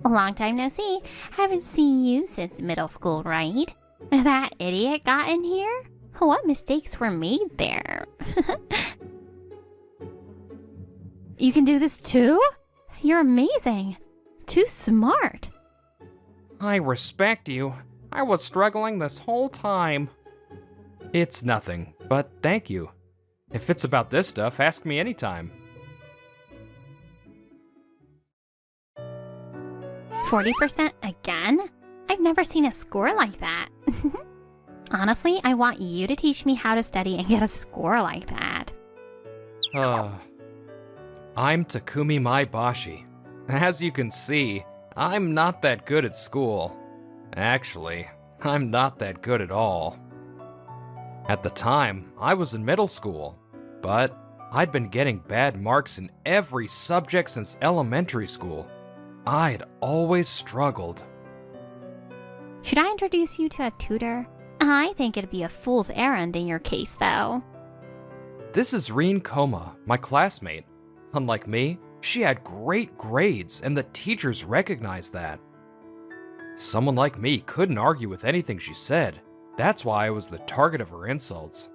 A long time no see. Haven't seen you since middle school, right? That idiot got in here? What mistakes were made there? You can do this too? You're amazing. Too smart. I respect you. I was struggling this whole time. It's nothing, but thank you. If it's about this stuff, ask me anytime. 40% again? I've never seen a score like that. Honestly, I want you to teach me how to study and get a score like that. I'm Takumi Maibashi. As you can see, I'm not that good at school. Actually, I'm not that good at all. At the time, I was in middle school, but I'd been getting bad marks in every subject since elementary school. I'd always struggled. Should I introduce you to a tutor? I think it'd be a fool's errand in your case, though. This is Rin Koma, my classmate. Unlike me, she had great grades, and the teachers recognized that. Someone like me couldn't argue with anything she said. That's why I was the target of her insults.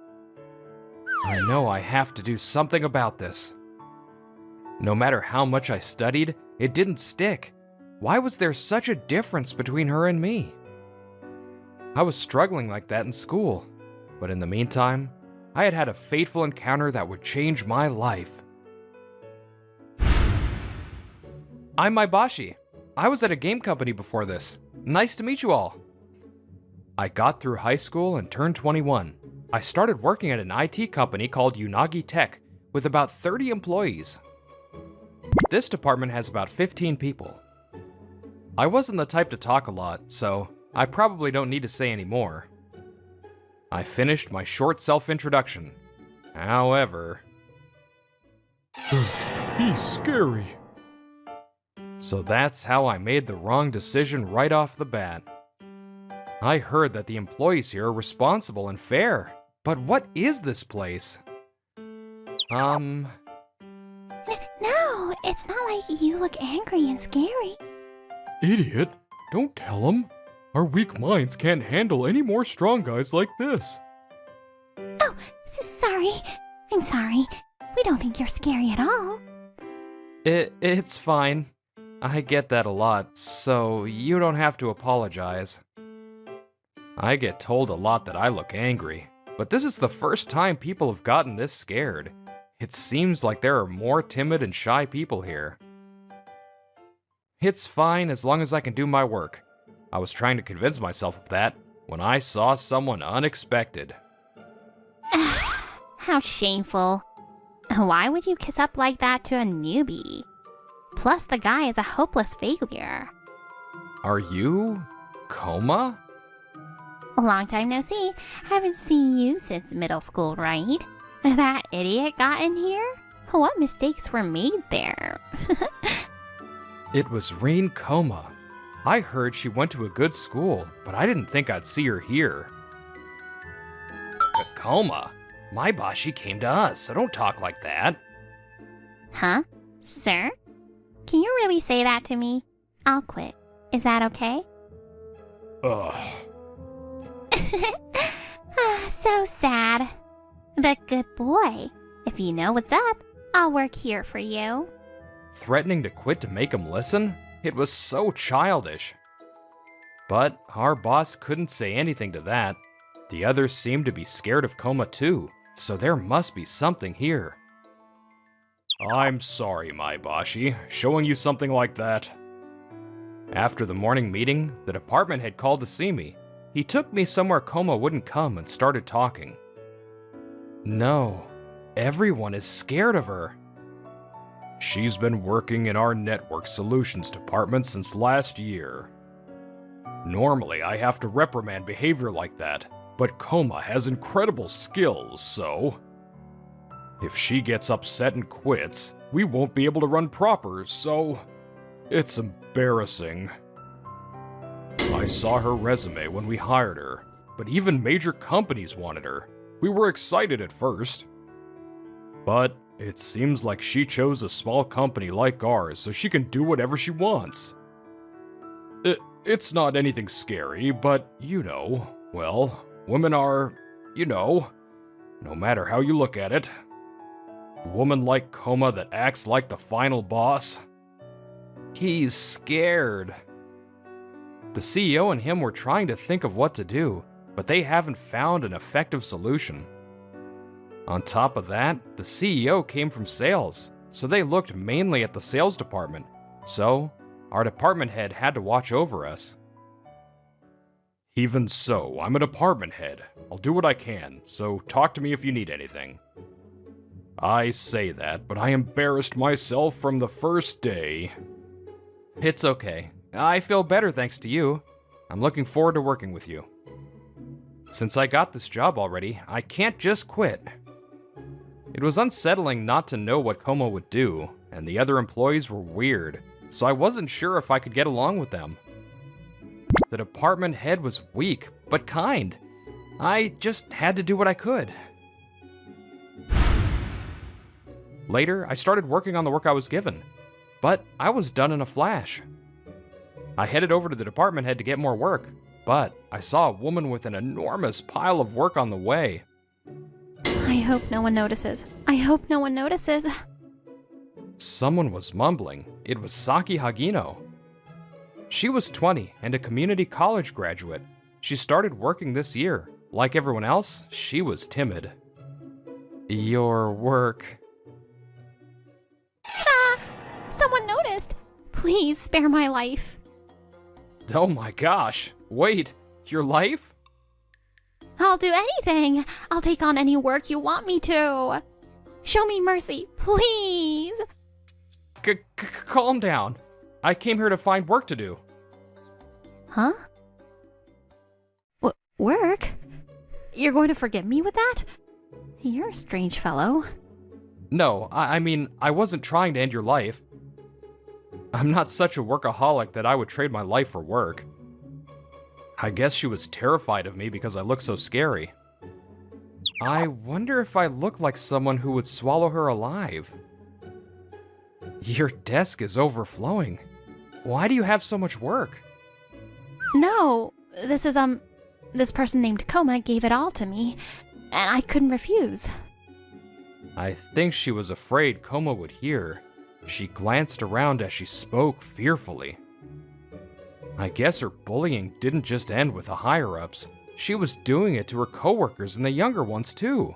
I know I have to do something about this. No matter how much I studied, it didn't stick. Why was there such a difference between her and me? I was struggling like that in school, but in the meantime, I had had a fateful encounter that would change my life. I'm Maibashi. I was at a game company before this. Nice to meet you all. I got through high school and turned 21. I started working at an IT company called Unagi Tech with about 30 employees. This department has about 15 people. I wasn't the type to talk a lot, so I probably don't need to say any more. I finished my short self-introduction. However... He's scary. So that's how I made the wrong decision right off the bat. I heard that the employees here are responsible and fair. But what is this place? No, it's not like you look angry and scary. Idiot, don't tell him. Our weak minds can't handle any more strong guys like this. Oh, sorry. I'm sorry. We don't think you're scary at all. It's fine. I get that a lot, so you don't have to apologize. I get told a lot that I look angry, but this is the first time people have gotten this scared. It seems like there are more timid and shy people here. It's fine as long as I can do my work. I was trying to convince myself of that when I saw someone unexpected. How shameful. Why would you kiss up like that to a newbie? Plus, the guy is a hopeless failure. Are you... Koma? A long time no see. Haven't seen you since middle school, right? That idiot got in here? What mistakes were made there? It was Rin Koma. I heard she went to a good school, but I didn't think I'd see her here. Koma, Maibashi came to us, so don't talk like that. Huh? Sir? Can you really say that to me? I'll quit. Is that okay? Ugh. So sad. But good boy. If you know what's up, I'll work here for you. Threatening to quit to make him listen? It was so childish. But our boss couldn't say anything to that. The others seemed to be scared of Koma too, so there must be something here. I'm sorry, Maibashi, showing you something like that. After the morning meeting, the department had called to see me. He took me somewhere Koma wouldn't come and started talking. No, everyone is scared of her. She's been working in our network solutions department since last year. Normally, I have to reprimand behavior like that, but Koma has incredible skills, so... If she gets upset and quits, we won't be able to run proper, so... It's embarrassing. I saw her resume when we hired her, but even major companies wanted her. We were excited at first. But it seems like she chose a small company like ours so she can do whatever she wants. It's not anything scary, but well, women are, no matter how you look at it. A woman like Coma that acts like the final boss. He's scared. The CEO and him were trying to think of what to do, but they haven't found an effective solution. On top of that, the CEO came from sales, so they looked mainly at the sales department. So, our department head had to watch over us. Even so, I'm a department head. I'll do what I can, so talk to me if you need anything. I say that, but I embarrassed myself from the first day. It's okay. I feel better thanks to you. I'm looking forward to working with you. Since I got this job already, I can't just quit. It was unsettling not to know what Como would do, and the other employees were weird, so I wasn't sure if I could get along with them. The department head was weak, but kind. I just had to do what I could. Later, I started working on the work I was given, but I was done in a flash. I headed over to the department head to get more work, but I saw a woman with an enormous pile of work on the way. I hope no one notices. I hope no one notices. Someone was mumbling. It was Saki Hagino. She was 20 and a community college graduate. She started working this year. Like everyone else, she was timid. Your work... Ah! Someone noticed! Please spare my life. Oh my gosh. Wait, your life? I'll do anything. I'll take on any work you want me to. Show me mercy, please. Calm down. I came here to find work to do. Huh? Work? You're going to forgive me with that? You're a strange fellow. No, I mean, I wasn't trying to end your life. I'm not such a workaholic that I would trade my life for work. I guess she was terrified of me because I look so scary. I wonder if I look like someone who would swallow her alive. Your desk is overflowing. Why do you have so much work? No, this person named Coma gave it all to me, and I couldn't refuse. I think she was afraid Coma would hear. She glanced around as she spoke fearfully. I guess her bullying didn't just end with the higher-ups. She was doing it to her coworkers and the younger ones too.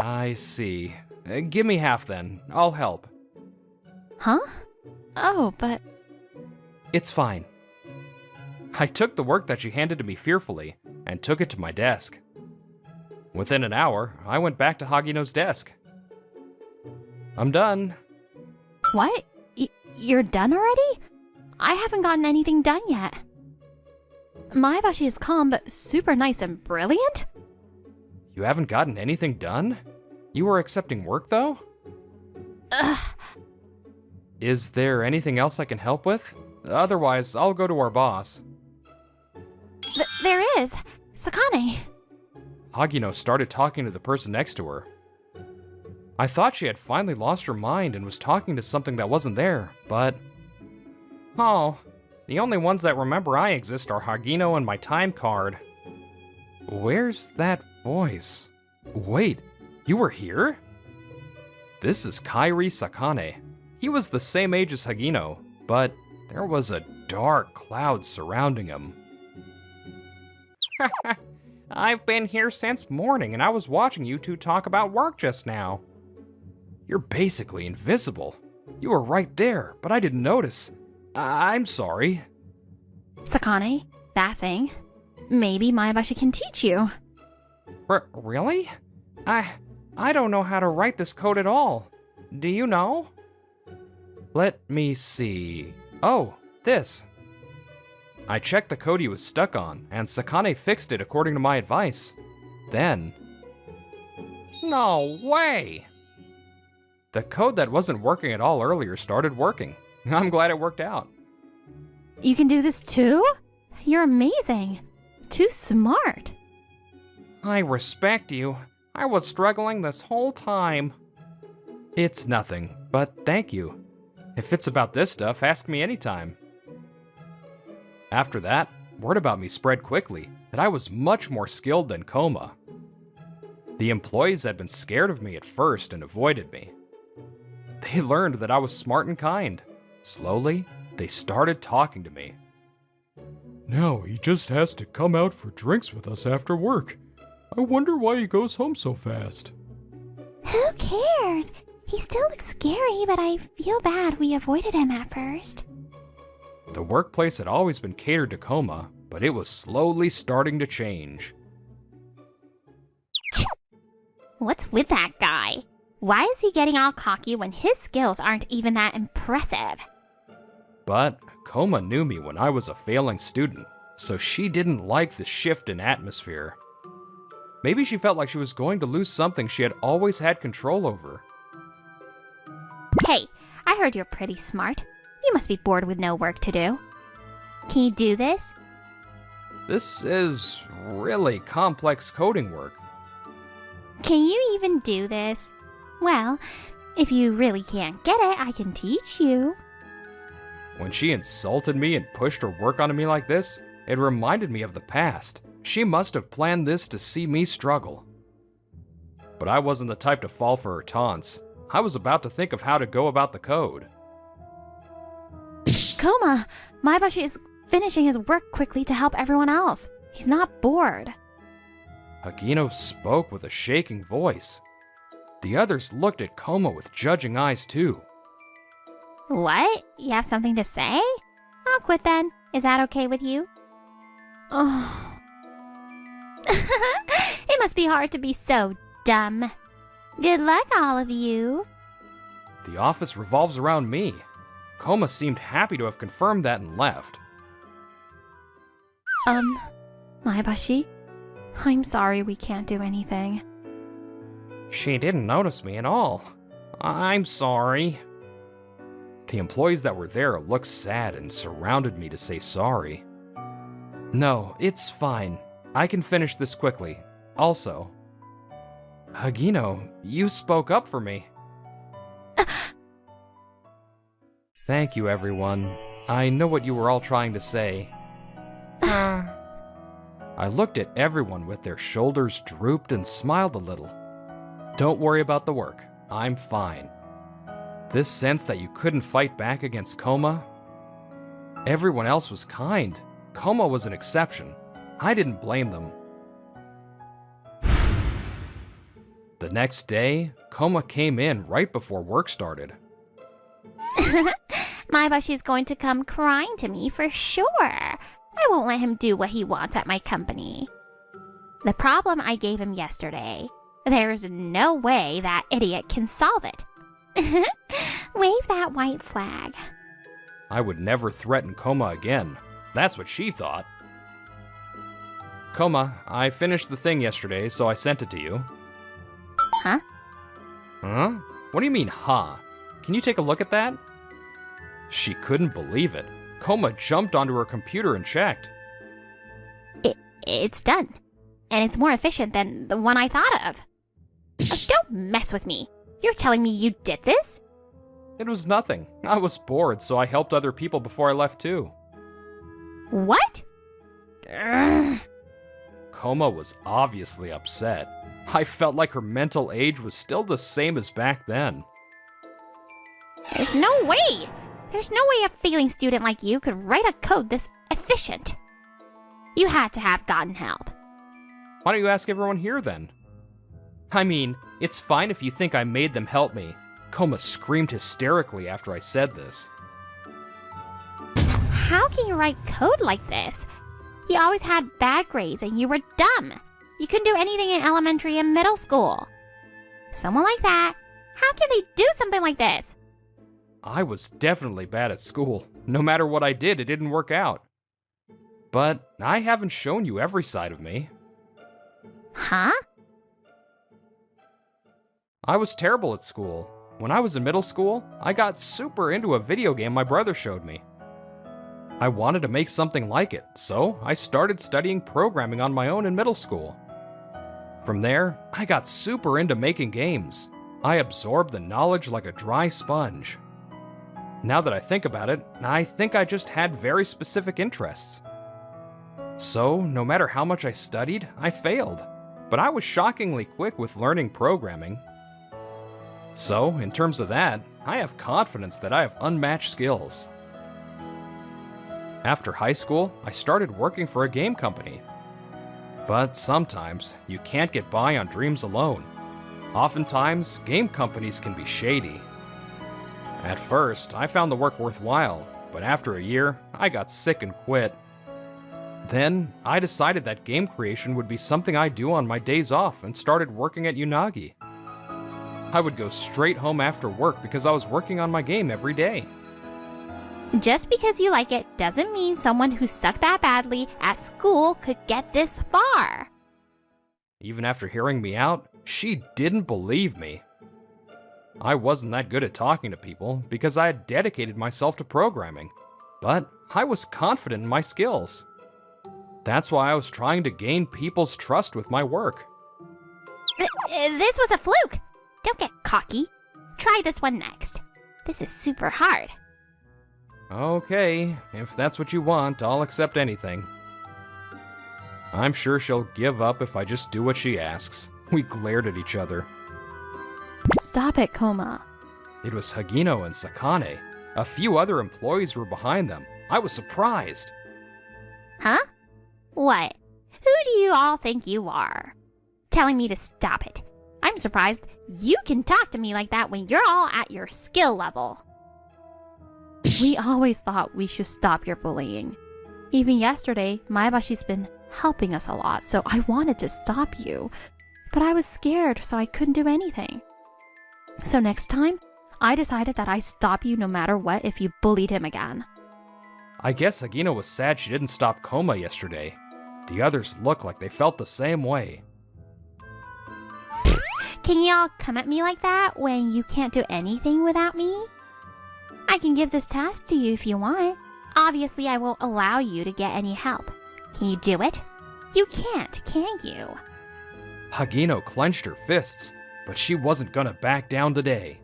I see. Give me half then. I'll help. Huh? Oh, but... It's fine. I took the work that she handed to me fearfully and took it to my desk. Within an hour, I went back to Hagino's desk. I'm done. What? You're done already? I haven't gotten anything done yet. Maebashi is calm but super nice and brilliant? You haven't gotten anything done? You were accepting work though? Ugh. Is there anything else I can help with? Otherwise, I'll go to our boss. There is. Sakane. Hagino started talking to the person next to her. I thought she had finally lost her mind and was talking to something that wasn't there, but... Oh, the only ones that remember I exist are Hagino and my time card. Where's that voice? Wait, you were here? This is Kairi Sakane. He was the same age as Hagino, but there was a dark cloud surrounding him. I've been here since morning and I was watching you two talk about work just now. You're basically invisible. You were right there, but I didn't notice. I'm sorry. Sakane, that thing. Maybe Maebashi can teach you. Really? I don't know how to write this code at all. Do you know? Let me see. Oh, this. I checked the code he was stuck on, and Sakane fixed it according to my advice. Then... No way! The code that wasn't working at all earlier started working. I'm glad it worked out. You can do this too? You're amazing. Too smart. I respect you. I was struggling this whole time. It's nothing, but thank you. If it's about this stuff, ask me anytime. After that, word about me spread quickly that I was much more skilled than Koma. The employees had been scared of me at first and avoided me. They learned that I was smart and kind. Slowly, they started talking to me. Now he just has to come out for drinks with us after work. I wonder why he goes home so fast. Who cares? He still looks scary, but I feel bad we avoided him at first. The workplace had always been catered to Koma, but it was slowly starting to change. What's with that guy? Why is he getting all cocky when his skills aren't even that impressive? But Koma knew me when I was a failing student, so she didn't like the shift in atmosphere. Maybe she felt like she was going to lose something she had always had control over. Hey, I heard you're pretty smart. You must be bored with no work to do. Can you do this? This is really complex coding work. Can you even do this? Well, if you really can't get it, I can teach you. When she insulted me and pushed her work onto me like this, it reminded me of the past. She must have planned this to see me struggle. But I wasn't the type to fall for her taunts. I was about to think of how to go about the code. Koma, Maebashi is finishing his work quickly to help everyone else. He's not bored. Hagino spoke with a shaking voice. The others looked at Koma with judging eyes too. What? You have something to say? I'll quit then. Is that okay with you? Oh. It must be hard to be so dumb. Good luck, all of you. The office revolves around me. Koma seemed happy to have confirmed that and left. Maebashi, I'm sorry we can't do anything. She didn't notice me at all. I'm sorry. The employees that were there looked sad and surrounded me to say sorry. No, it's fine. I can finish this quickly. Also, Hagino, you spoke up for me. Thank you, everyone. I know what you were all trying to say. I looked at everyone with their shoulders drooped and smiled a little. Don't worry about the work. I'm fine. This sense that you couldn't fight back against Koma? Everyone else was kind. Koma was an exception. I didn't blame them. The next day, Koma came in right before work started. Maebashi's going to come crying to me for sure. I won't let him do what he wants at my company. The problem I gave him yesterday, there's no way that idiot can solve it. Wave that white flag. I would never threaten Koma again. That's what she thought. Koma, I finished the thing yesterday, so I sent it to you. Huh? Huh? What do you mean, huh? Can you take a look at that? She couldn't believe it. Koma jumped onto her computer and checked. It's done. And it's more efficient than the one I thought of. Don't mess with me. You're telling me you did this? It was nothing. I was bored, so I helped other people before I left too. What? Urgh. Koma was obviously upset. I felt like her mental age was still the same as back then. There's no way! There's no way a failing student like you could write a code this efficient. You had to have gotten help. Why don't you ask everyone here then? I mean, it's fine if you think I made them help me. Koma screamed hysterically after I said this. How can you write code like this? You always had bad grades and you were dumb. You couldn't do anything in elementary and middle school. Someone like that, how can they do something like this? I was definitely bad at school. No matter what I did, it didn't work out. But I haven't shown you every side of me. Huh? I was terrible at school. When I was in middle school, I got super into a video game my brother showed me. I wanted to make something like it, so I started studying programming on my own in middle school. From there, I got super into making games. I absorbed the knowledge like a dry sponge. Now that I think about it, I think I just had very specific interests. So, no matter how much I studied, I failed. But I was shockingly quick with learning programming. So, in terms of that, I have confidence that I have unmatched skills. After high school, I started working for a game company. But sometimes, you can't get by on dreams alone. Oftentimes, game companies can be shady. At first, I found the work worthwhile, but after a year, I got sick and quit. Then, I decided that game creation would be something I do on my days off and started working at Unagi. I would go straight home after work because I was working on my game every day. Just because you like it doesn't mean someone who sucked that badly at school could get this far. Even after hearing me out, she didn't believe me. I wasn't that good at talking to people because I had dedicated myself to programming, but I was confident in my skills. That's why I was trying to gain people's trust with my work. This was a fluke. Don't get cocky. Try this one next. This is super hard. Okay, if that's what you want, I'll accept anything. I'm sure she'll give up if I just do what she asks. We glared at each other. Stop it, Koma. It was Hagino and Sakane. A few other employees were behind them. I was surprised. Huh? What? Who do you all think you are? Telling me to stop it. I'm surprised you can talk to me like that when you're all at your skill level. We always thought we should stop your bullying. Even yesterday, Maebashi's been helping us a lot, so I wanted to stop you. But I was scared, so I couldn't do anything. So next time, I decided that I'd stop you no matter what if you bullied him again. I guess Hagino was sad she didn't stop Koma yesterday. The others looked like they felt the same way. Can y'all come at me like that when you can't do anything without me? I can give this task to you if you want. Obviously, I won't allow you to get any help. Can you do it? You can't, can you? Hagino clenched her fists, but she wasn't gonna back down today.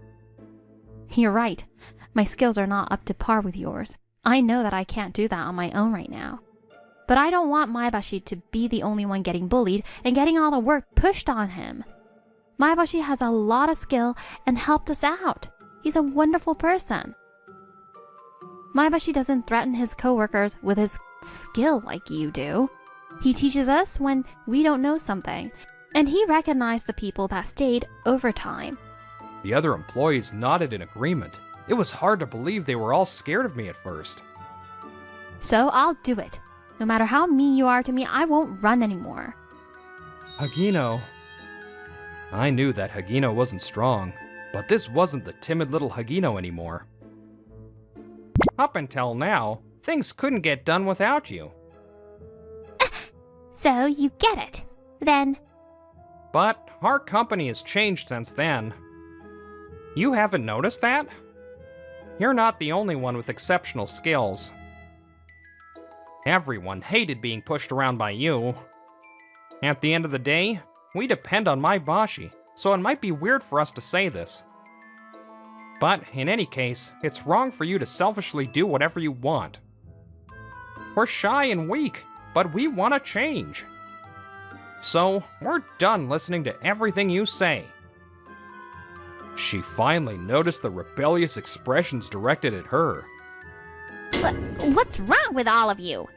You're right. My skills are not up to par with yours. I know that I can't do that on my own right now. But I don't want Maebashi to be the only one getting bullied and getting all the work pushed on him. Maebashi has a lot of skill and helped us out. He's a wonderful person. Maebashi doesn't threaten his coworkers with his skill like you do. He teaches us when we don't know something, and he recognized the people that stayed overtime. The other employees nodded in agreement. It was hard to believe they were all scared of me at first. So I'll do it. No matter how mean you are to me, I won't run anymore. Hagino. I knew that Hagino wasn't strong, but this wasn't the timid little Hagino anymore. Up until now, things couldn't get done without you. So you get it. Then... But our company has changed since then. You haven't noticed that? You're not the only one with exceptional skills. Everyone hated being pushed around by you. At the end of the day, we depend on Maebashi, so it might be weird for us to say this. But in any case, it's wrong for you to selfishly do whatever you want. We're shy and weak, but we want to change. So, we're done listening to everything you say. She finally noticed the rebellious expressions directed at her. What's wrong with all of you?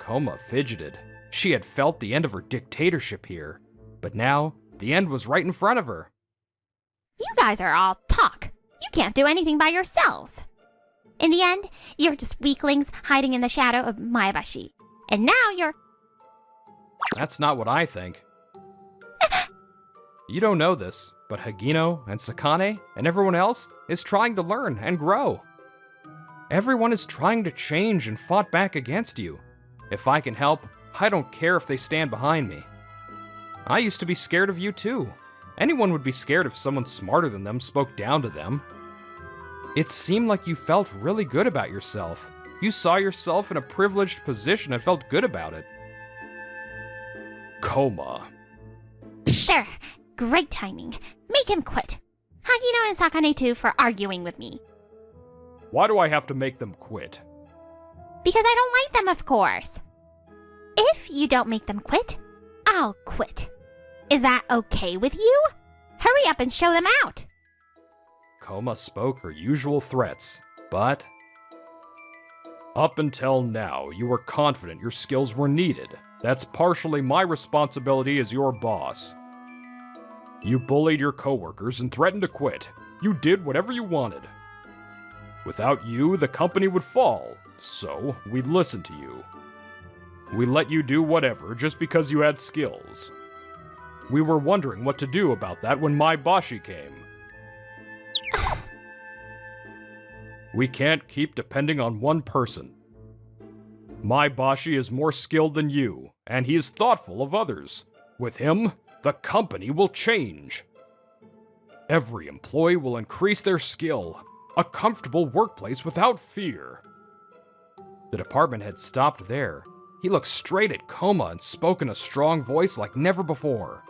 Koma fidgeted. She had felt the end of her dictatorship here, but now the end was right in front of her. You guys are all talk. You can't do anything by yourselves. In the end, you're just weaklings hiding in the shadow of Maebashi. And now you're... That's not what I think. You don't know this, but Hagino and Sakane and everyone else is trying to learn and grow. Everyone is trying to change and fought back against you. If I can help, I don't care if they stand behind me. I used to be scared of you too. Anyone would be scared if someone smarter than them spoke down to them. It seemed like you felt really good about yourself. You saw yourself in a privileged position and felt good about it. Koma. Sure, great timing. Make him quit. Hagino and Sakane too for arguing with me. Why do I have to make them quit? Because I don't like them, of course. If you don't make them quit, I'll quit. Is that okay with you? Hurry up and show them out. Koma spoke her usual threats, but... Up until now, you were confident your skills were needed. That's partially my responsibility as your boss. You bullied your coworkers and threatened to quit. You did whatever you wanted. Without you, the company would fall, so we listened to you. We let you do whatever just because you had skills. We were wondering what to do about that when my Bashi came. We can't keep depending on one person. My Bashi is more skilled than you, and he is thoughtful of others. With him, the company will change. Every employee will increase their skill. A comfortable workplace without fear. The department head stopped there. He looked straight at Koma and spoke in a strong voice like never before.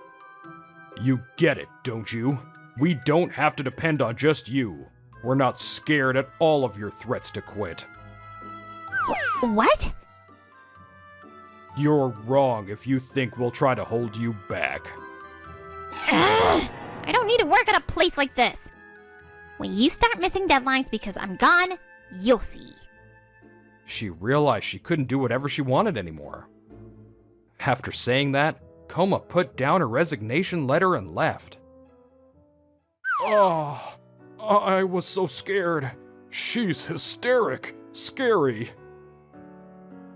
You get it, don't you? We don't have to depend on just you. We're not scared at all of your threats to quit. What? You're wrong if you think we'll try to hold you back. Ugh, I don't need to work at a place like this. When you start missing deadlines because I'm gone, you'll see. She realized she couldn't do whatever she wanted anymore. After saying that, Koma put down her resignation letter and left. Oh, I was so scared. She's hysteric. Scary.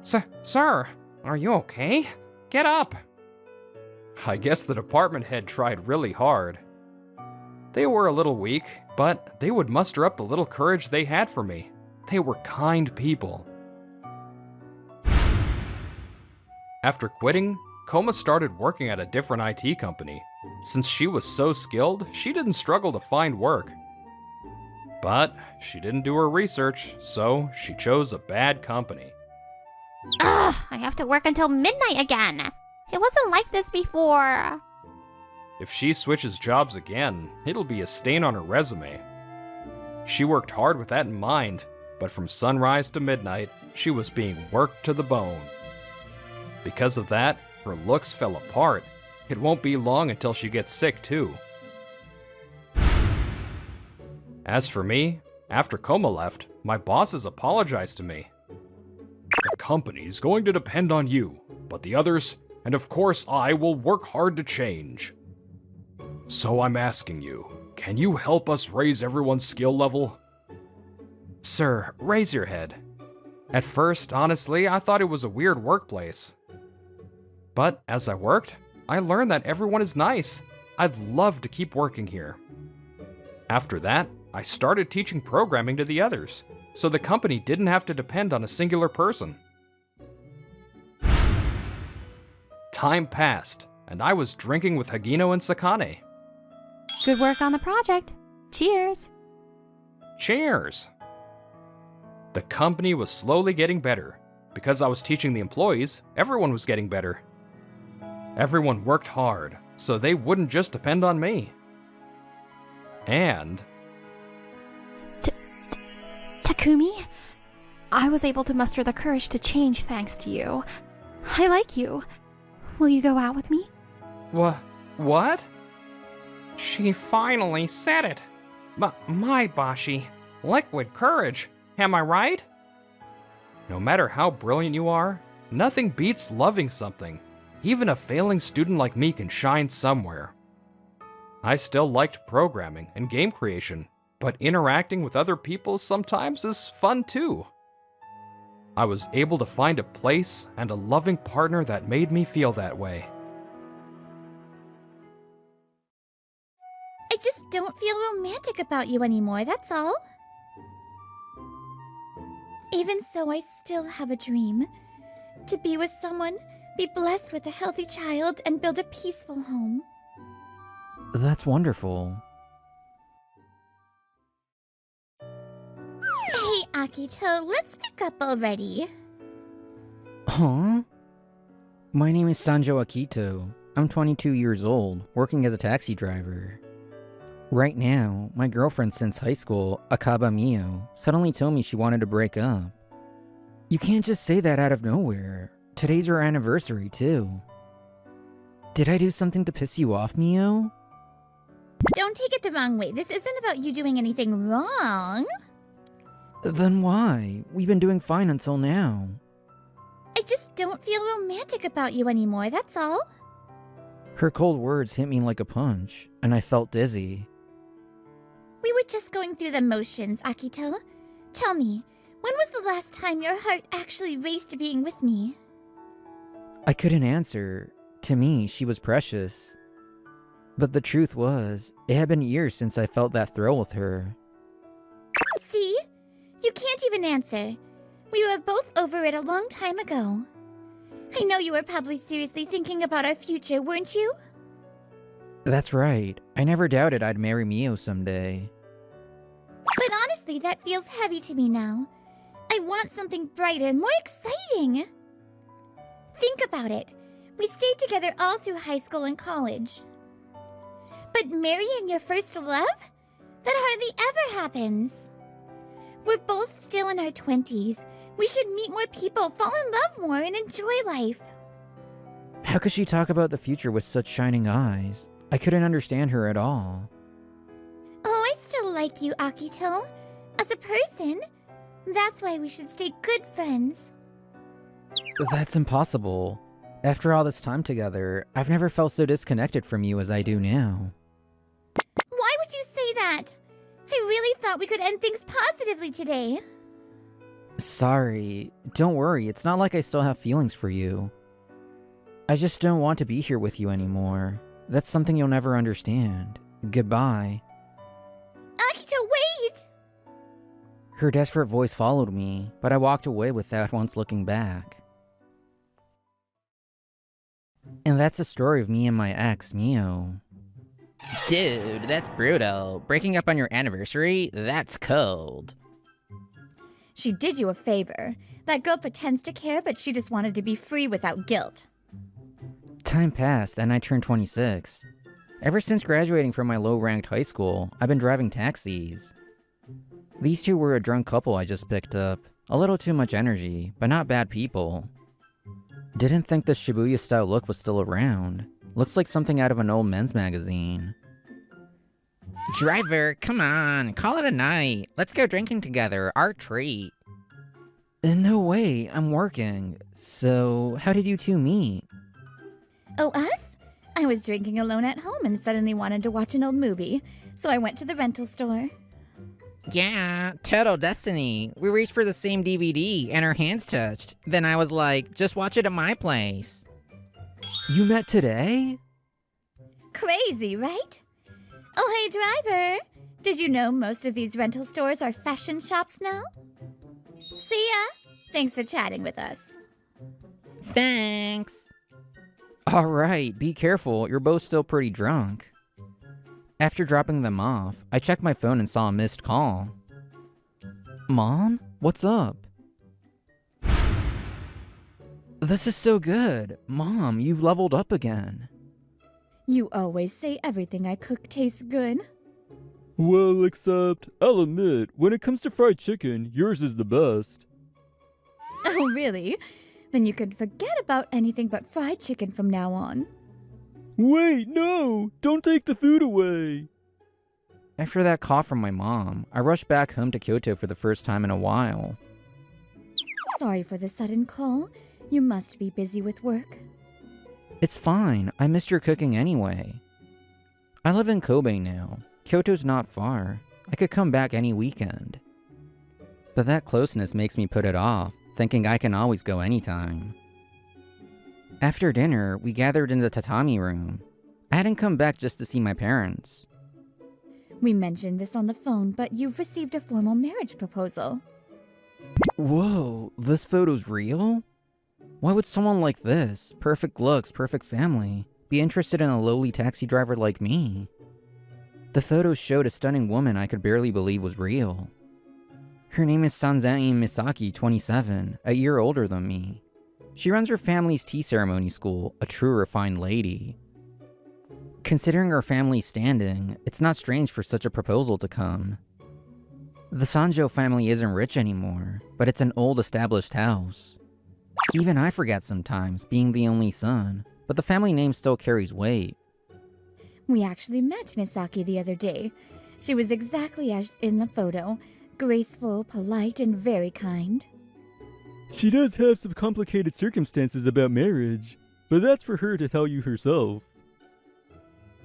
Sir, are you okay? Get up. I guess the department head tried really hard. They were a little weak, but they would muster up the little courage they had for me. They were kind people. After quitting, Koma started working at a different IT company. Since she was so skilled, she didn't struggle to find work. But she didn't do her research, so she chose a bad company. Ugh, I have to work until midnight again. It wasn't like this before. If she switches jobs again, it'll be a stain on her resume. She worked hard with that in mind, but from sunrise to midnight, she was being worked to the bone. Because of that, her looks fell apart. It won't be long until she gets sick, too. As for me, after Koma left, my bosses apologized to me. The company's going to depend on you, but the others, and of course I, will work hard to change. So I'm asking you, can you help us raise everyone's skill level? Sir, raise your head. At first, honestly, I thought it was a weird workplace. But as I worked, I learned that everyone is nice. I'd love to keep working here. After that, I started teaching programming to the others, so the company didn't have to depend on a singular person. Time passed, and I was drinking with Hagino and Sakane. Good work on the project. Cheers. Cheers! The company was slowly getting better. Because I was teaching the employees, everyone was getting better. Everyone worked hard, so they wouldn't just depend on me. And... Takumi, I was able to muster the courage to change thanks to you. I like you. Will you go out with me? What? She finally said it. My Bashi, liquid courage, am I right? No matter how brilliant you are, nothing beats loving something. Even a failing student like me can shine somewhere. I still liked programming and game creation, but interacting with other people sometimes is fun too. I was able to find a place and a loving partner that made me feel that way. I just don't feel romantic about you anymore, that's all. Even so, I still have a dream. To be with someone, be blessed with a healthy child, and build a peaceful home. That's wonderful. Hey, Akito, let's pick up already. Huh? My name is Sanjo Akito. I'm 22 years old, working as a taxi driver. Right now, my girlfriend since high school, Akaba Mio, suddenly told me she wanted to break up. You can't just say that out of nowhere. Today's our anniversary, too. Did I do something to piss you off, Mio? Don't take it the wrong way. This isn't about you doing anything wrong. Then why? We've been doing fine until now. I just don't feel romantic about you anymore, that's all. Her cold words hit me like a punch, and I felt dizzy. We were just going through the motions, Akito. Tell me, when was the last time your heart actually raced being with me? I couldn't answer. To me, she was precious. But the truth was, it had been years since I felt that thrill with her. See? You can't even answer. We were both over it a long time ago. I know you were probably seriously thinking about our future, weren't you? That's right. I never doubted I'd marry Mio someday. But honestly, that feels heavy to me now. I want something brighter, more exciting. Think about it. We stayed together all through high school and college. But marrying your first love? That hardly ever happens. We're both still in our 20s. We should meet more people, fall in love more, and enjoy life. How could she talk about the future with such shining eyes? I couldn't understand her at all. Oh, I still like you, Akito. As a person. That's why we should stay good friends. That's impossible. After all this time together, I've never felt so disconnected from you as I do now. Why would you say that? I really thought we could end things positively today. Sorry. Don't worry, it's not like I still have feelings for you. I just don't want to be here with you anymore. That's something you'll never understand. Goodbye. Akito, wait! Her desperate voice followed me, but I walked away without once looking back. And that's the story of me and my ex, Mio. Dude, that's brutal. Breaking up on your anniversary? That's cold. She did you a favor. That girl pretends to care, but she just wanted to be free without guilt. Time passed, and I turned 26. Ever since graduating from my low-ranked high school, I've been driving taxis. These two were a drunk couple I just picked up. A little too much energy, but not bad people. Didn't think the Shibuya-style look was still around. Looks like something out of an old men's magazine. Driver, come on, call it a night. Let's go drinking together, our treat. No way, I'm working. So, how did you two meet? Oh, us? I was drinking alone at home and suddenly wanted to watch an old movie, so I went to the rental store. Yeah, total destiny. We reached for the same DVD and our hands touched. Then I was like, just watch it at my place. You met today? Crazy, right? Oh, hey, driver. Did you know most of these rental stores are fashion shops now? See ya. Thanks for chatting with us. Thanks. Alright, be careful, you're both still pretty drunk. After dropping them off, I checked my phone and saw a missed call. Mom? What's up? This is so good. Mom, you've leveled up again. You always say everything I cook tastes good. Well, except, I'll admit, when it comes to fried chicken, yours is the best. Oh, really? Then you can forget about anything but fried chicken from now on. Wait, no! Don't take the food away! After that call from my mom, I rushed back home to Kyoto for the first time in a while. Sorry for the sudden call. You must be busy with work. It's fine, I missed your cooking anyway. I live in Kobe now. Kyoto's not far. I could come back any weekend. But that closeness makes me put it off, thinking I can always go anytime. After dinner, we gathered in the tatami room. I hadn't come back just to see my parents. We mentioned this on the phone, but you've received a formal marriage proposal. Whoa, this photo's real? Why would someone like this, perfect looks, perfect family, be interested in a lowly taxi driver like me? The photos showed a stunning woman I could barely believe was real. Her name is Sanzai Misaki, 27, a year older than me. She runs her family's tea ceremony school, a true refined lady. Considering our family's standing, it's not strange for such a proposal to come. The Sanjo family isn't rich anymore, but it's an old established house. Even I forget sometimes, being the only son, but the family name still carries weight. We actually met Misaki the other day. She was exactly as in the photo. Graceful, polite, and very kind. She does have some complicated circumstances about marriage, but that's for her to tell you herself.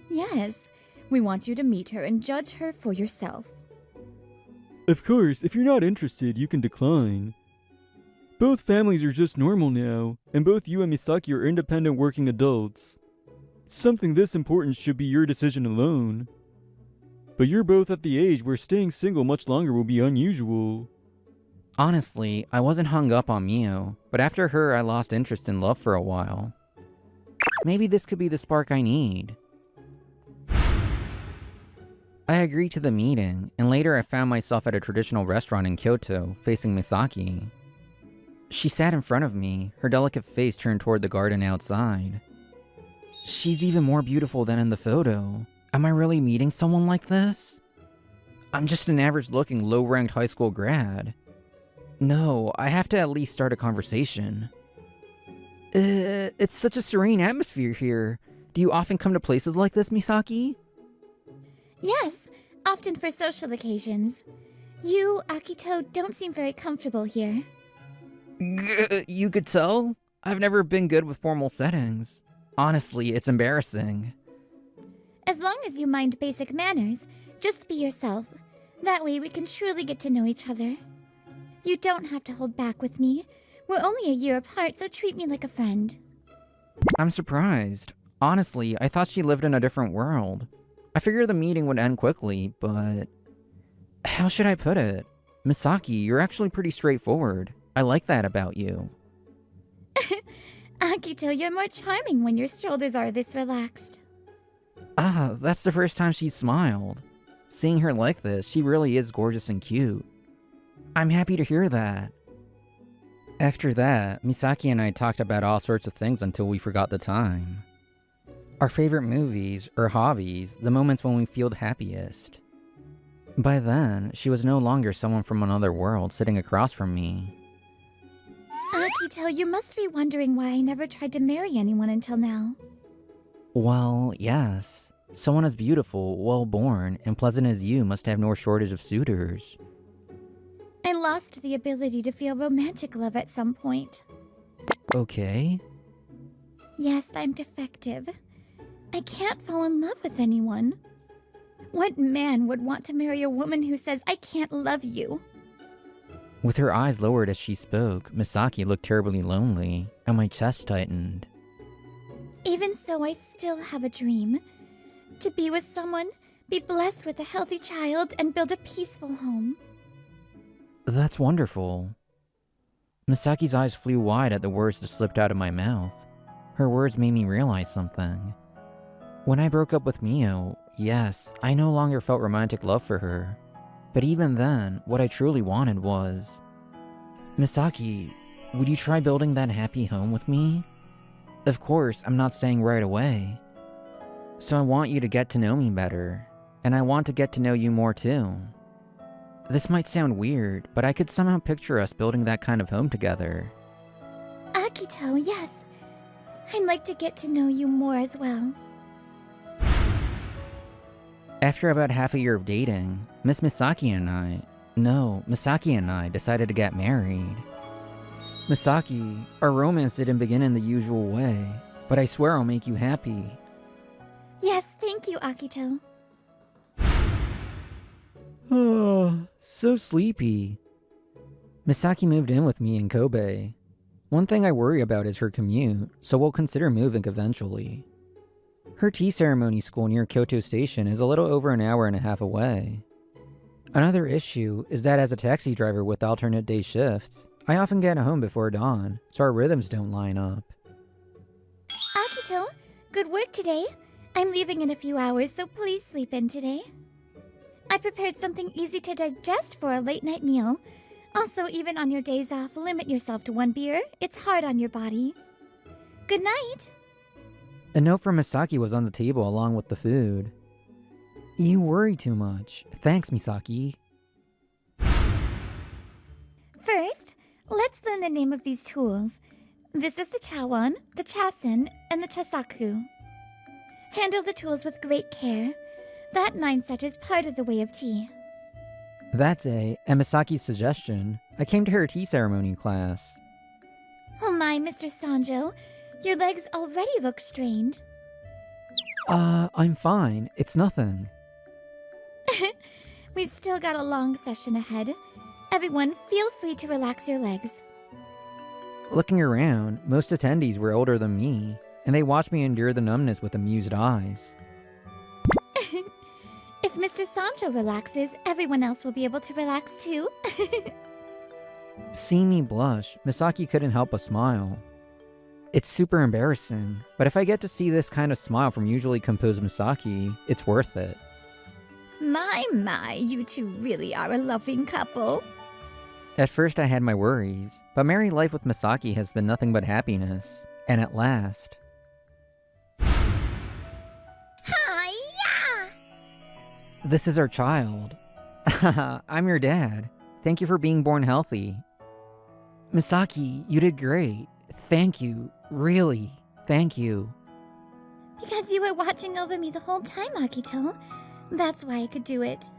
Yes, we want you to meet her and judge her for yourself. Of course, if you're not interested, you can decline. Both families are just normal now, and both you and Misaki are independent working adults. Something this important should be your decision alone. But you're both at the age where staying single much longer will be unusual. Honestly, I wasn't hung up on Mio, but after her I lost interest in love for a while. Maybe this could be the spark I need. I agreed to the meeting, and later I found myself at a traditional restaurant in Kyoto, facing Misaki. She sat in front of me, her delicate face turned toward the garden outside. She's even more beautiful than in the photo. Am I really meeting someone like this? I'm just an average-looking, low-ranked high school grad. No, I have to at least start a conversation. It's such a serene atmosphere here. Do you often come to places like this, Misaki? Yes, often for social occasions. You, Akito, don't seem very comfortable here. You could tell? I've never been good with formal settings. Honestly, it's embarrassing. As long as you mind basic manners, just be yourself. That way we can truly get to know each other. You don't have to hold back with me. We're only a year apart, so treat me like a friend. I'm surprised. Honestly, I thought she lived in a different world. I figured the meeting would end quickly, but... how should I put it? Misaki, you're actually pretty straightforward. I like that about you. Akito, you're more charming when your shoulders are this relaxed. Ah, that's the first time she's smiled. Seeing her like this, she really is gorgeous and cute. I'm happy to hear that. After that, Misaki and I talked about all sorts of things until we forgot the time. Our favorite movies, or hobbies, the moments when we feel the happiest. By then, she was no longer someone from another world sitting across from me. Akito, you must be wondering why I never tried to marry anyone until now. Well, yes. Someone as beautiful, well-born, and pleasant as you must have no shortage of suitors. I lost the ability to feel romantic love at some point. Okay. Yes, I'm defective. I can't fall in love with anyone. What man would want to marry a woman who says, I can't love you? With her eyes lowered as she spoke, Misaki looked terribly lonely, and my chest tightened. Even so, I still have a dream. To be with someone, be blessed with a healthy child, and build a peaceful home. That's wonderful. Misaki's eyes flew wide at the words that slipped out of my mouth. Her words made me realize something. When I broke up with Mio, yes, I no longer felt romantic love for her. But even then, what I truly wanted was... Misaki, would you try building that happy home with me? Of course, I'm not saying right away. So I want you to get to know me better, and I want to get to know you more too. This might sound weird, but I could somehow picture us building that kind of home together. Akito, yes. I'd like to get to know you more as well. After about half a year of dating, Misaki and I decided to get married. Misaki, our romance didn't begin in the usual way, but I swear I'll make you happy. Yes, thank you, Akito. Oh, so sleepy. Misaki moved in with me in Kobe. One thing I worry about is her commute, so we'll consider moving eventually. Her tea ceremony school near Kyoto Station is a little over an hour and a half away. Another issue is that as a taxi driver with alternate day shifts, I often get home before dawn, so our rhythms don't line up. Akito, good work today. I'm leaving in a few hours, so please sleep in today. I prepared something easy to digest for a late-night meal. Also, even on your days off, limit yourself to one beer. It's hard on your body. Good night. A note from Misaki was on the table along with the food. You worry too much. Thanks, Misaki. First, let's learn the name of these tools. This is the Chawan, the Chasen, and the Chasaku. Handle the tools with great care. That mindset is part of the way of tea. That day, at Misaki's suggestion, I came to her tea ceremony class. Oh my, Mr. Sanjo, your legs already look strained. I'm fine. It's nothing. We've still got a long session ahead. Everyone, feel free to relax your legs. Looking around, most attendees were older than me, and they watched me endure the numbness with amused eyes. If Mr. Sancho relaxes, everyone else will be able to relax too. Seeing me blush, Misaki couldn't help but smile. It's super embarrassing, but if I get to see this kind of smile from usually composed Misaki, it's worth it. My, you two really are a loving couple. At first I had my worries, but married life with Misaki has been nothing but happiness. And at last... Hi-ya! This is our child. I'm your dad. Thank you for being born healthy. Misaki, you did great. Thank you. Really. Thank you. Because you were watching over me the whole time, Akito. That's why I could do it.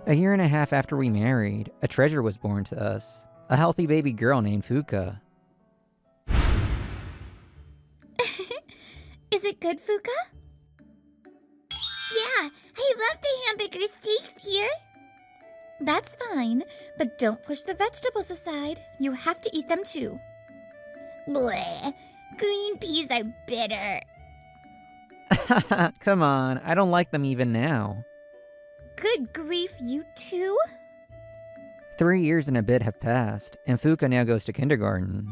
A year and a half after we married, a treasure was born to us. A healthy baby girl named Fuka. Is it good, Fuka? Yeah, I love the hamburger steaks here. That's fine, but don't push the vegetables aside. You have to eat them too. Bleh, green peas are bitter. Come on, I don't like them even now. Good grief, you too? 3 years and a bit have passed, and Fuka now goes to kindergarten.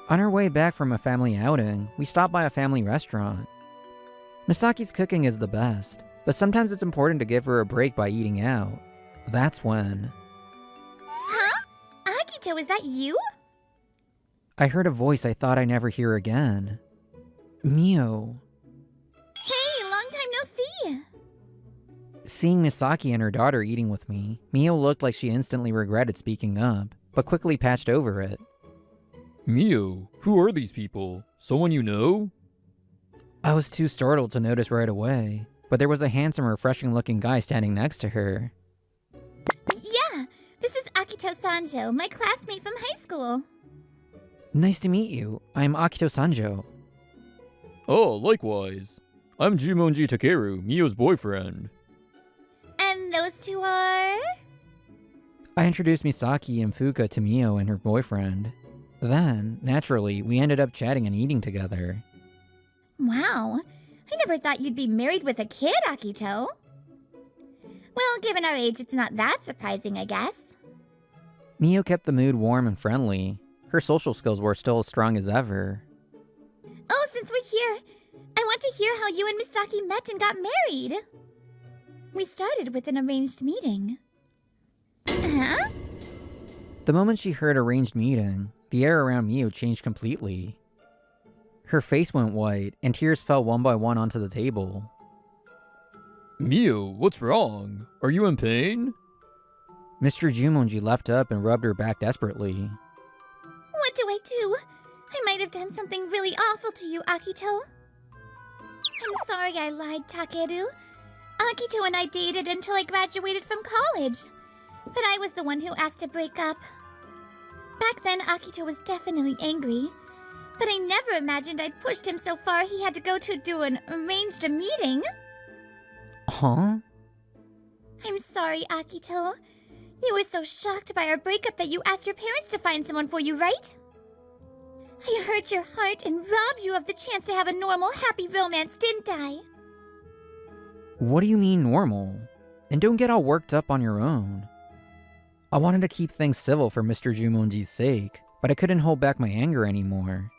On our way back from a family outing, we stopped by a family restaurant. Misaki's cooking is the best, but sometimes it's important to give her a break by eating out. That's when... Huh? Akito, is that you? I heard a voice I thought I'd never hear again. Mio. Hey, long time no see. Seeing Misaki and her daughter eating with me, Mio looked like she instantly regretted speaking up, but quickly patched over it. Mio, who are these people? Someone you know? I was too startled to notice right away, but there was a handsome, refreshing-looking guy standing next to her. Yeah, this is Akito Sanjo, my classmate from high school. Nice to meet you. I'm Akito Sanjo. Oh, likewise. I'm Jumonji Takeru, Mio's boyfriend. And those two are... I introduced Misaki and Fuka to Mio and her boyfriend. Then, naturally, we ended up chatting and eating together. Wow, I never thought you'd be married with a kid, Akito. Well, given our age, it's not that surprising, I guess. Mio kept the mood warm and friendly. Her social skills were still as strong as ever. Oh, since we're here, I want to hear how you and Misaki met and got married. We started with an arranged meeting. Huh? The moment she heard arranged meeting, the air around Mio changed completely. Her face went white, and tears fell one by one onto the table. Mio, what's wrong? Are you in pain? Mr. Jumonji leapt up and rubbed her back desperately. What do I do? I might have done something really awful to you, Akito. I'm sorry I lied, Takeru. Akito and I dated until I graduated from college. But I was the one who asked to break up. Back then, Akito was definitely angry. But I never imagined I'd pushed him so far he had to go to do an arranged meeting. Huh? I'm sorry, Akito. You were so shocked by our breakup that you asked your parents to find someone for you, right? I hurt your heart and robbed you of the chance to have a normal, happy romance, didn't I? What do you mean normal? And don't get all worked up on your own. I wanted to keep things civil for Mr. Jumonji's sake, but I couldn't hold back my anger anymore.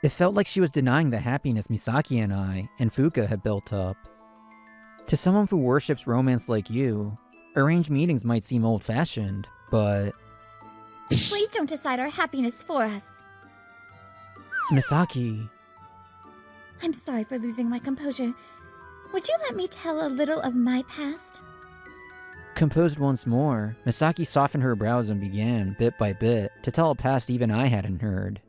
It felt like she was denying the happiness Misaki and I and Fuka had built up. To someone who worships romance like you, arranged meetings might seem old-fashioned, but... Please don't decide our happiness for us. Misaki... I'm sorry for losing my composure. Would you let me tell a little of my past? Composed once more, Misaki softened her brows and began, bit by bit, to tell a past even I hadn't heard.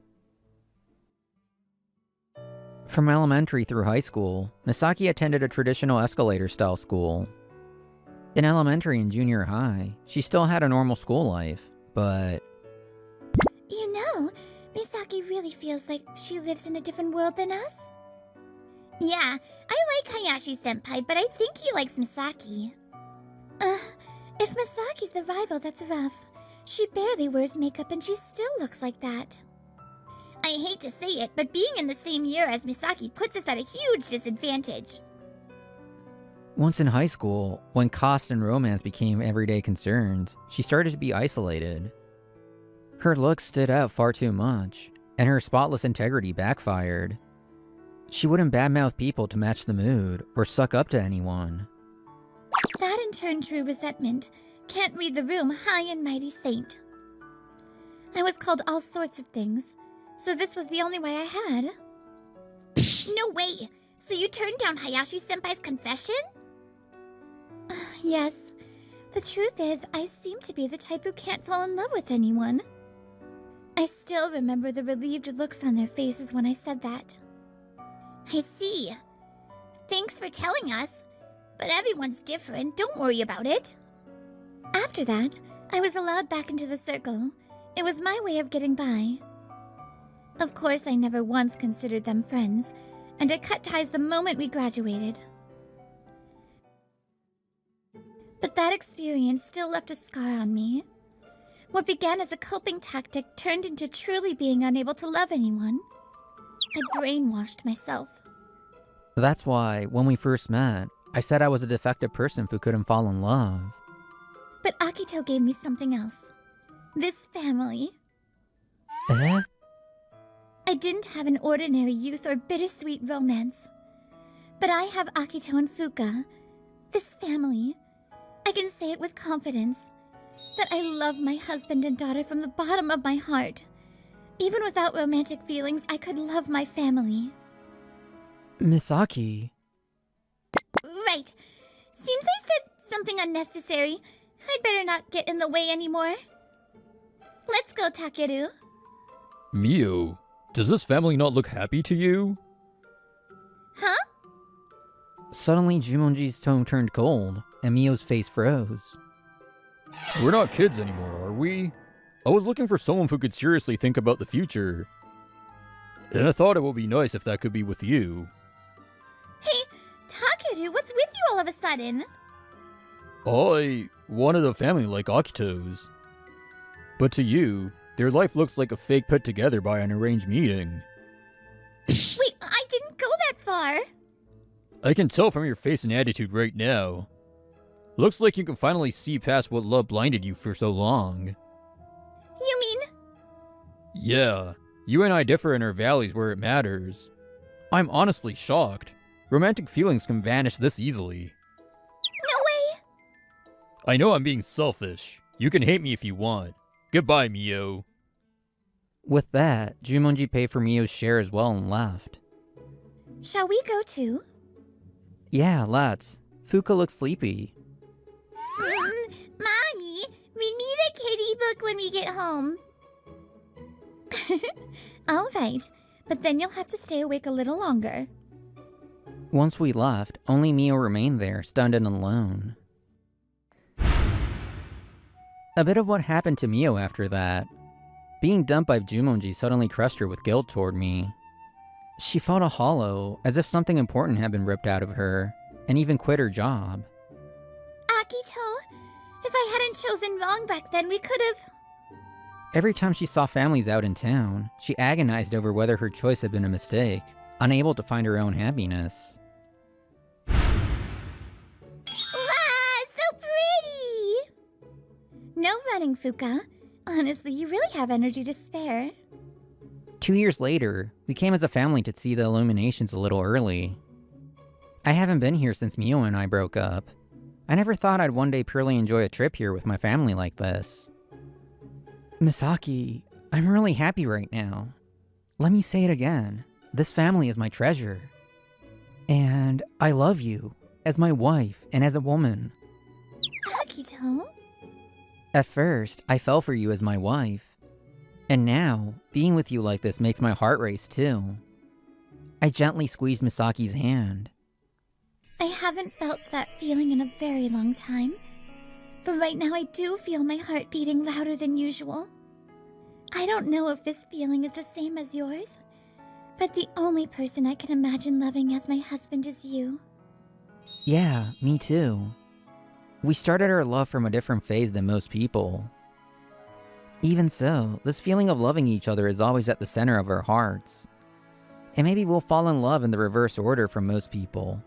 From elementary through high school, Misaki attended a traditional escalator-style school. In elementary and junior high, she still had a normal school life, but... You know, Misaki really feels like she lives in a different world than us. Yeah, I like Hayashi-senpai, but I think he likes Misaki. If Misaki's the rival, that's rough. She barely wears makeup and she still looks like that. I hate to say it, but being in the same year as Misaki puts us at a huge disadvantage. Once in high school, when cost and romance became everyday concerns, she started to be isolated. Her looks stood out far too much, and her spotless integrity backfired. She wouldn't badmouth people to match the mood, or suck up to anyone. That in turn drew resentment. Can't read the room, high and mighty saint. I was called all sorts of things, so this was the only way I had. No way! So you turned down Hayashi-senpai's confession? Yes. The truth is, I seem to be the type who can't fall in love with anyone. I still remember the relieved looks on their faces when I said that. I see. Thanks for telling us. But everyone's different, don't worry about it. After that, I was allowed back into the circle. It was my way of getting by. Of course, I never once considered them friends, and I cut ties the moment we graduated. But that experience still left a scar on me. What began as a coping tactic turned into truly being unable to love anyone. I brainwashed myself. That's why, when we first met, I said I was a defective person who couldn't fall in love. But Akito gave me something else. This family. Eh? I didn't have an ordinary youth or bittersweet romance. But I have Akito and Fuka. This family. I can say it with confidence. That I love my husband and daughter from the bottom of my heart. Even without romantic feelings, I could love my family. Misaki. Right. Seems I said something unnecessary. I'd better not get in the way anymore. Let's go, Takeru. Mio, does this family not look happy to you? Huh? Suddenly, Jumonji's tone turned cold, and Mio's face froze. We're not kids anymore, are we? I was looking for someone who could seriously think about the future. And I thought it would be nice if that could be with you. Hey, Takeru, what's with you all of a sudden? I wanted a family like Akito's. But to you, their life looks like a fake put together by an arranged meeting. Wait, I didn't go that far. I can tell from your face and attitude right now. Looks like you can finally see past what love blinded you for so long. You mean? Yeah, you and I differ in our values where it matters. I'm honestly shocked. Romantic feelings can vanish this easily. No way! I know I'm being selfish. You can hate me if you want. Goodbye, Mio. With that, Jumonji paid for Mio's share as well and left. Shall we go too? Yeah, let's. Fuka looks sleepy. Mommy, read me the kitty book when we get home. All right, but then you'll have to stay awake a little longer. Once we left, only Mio remained there, stunned and alone. A bit of what happened to Mio after that. Being dumped by Jumonji suddenly crushed her with guilt toward me. She felt a hollow, as if something important had been ripped out of her, and even quit her job. Akito, if I hadn't chosen wrong back then, we could have... Every time she saw families out in town, she agonized over whether her choice had been a mistake, unable to find her own happiness. Wow, so pretty! No running, Fuka. Honestly, you really have energy to spare. 2 years later, we came as a family to see the illuminations a little early. I haven't been here since Mio and I broke up. I never thought I'd one day purely enjoy a trip here with my family like this. Misaki, I'm really happy right now. Let me say it again. This family is my treasure. And I love you as my wife and as a woman. Akito? At first, I fell for you as my wife. And now, being with you like this makes my heart race too. I gently squeezed Misaki's hand. I haven't felt that feeling in a very long time. But right now I do feel my heart beating louder than usual. I don't know if this feeling is the same as yours, but the only person I can imagine loving as my husband is you. Yeah, me too. We started our love from a different phase than most people. Even so, this feeling of loving each other is always at the center of our hearts. And maybe we'll fall in love in the reverse order from most people.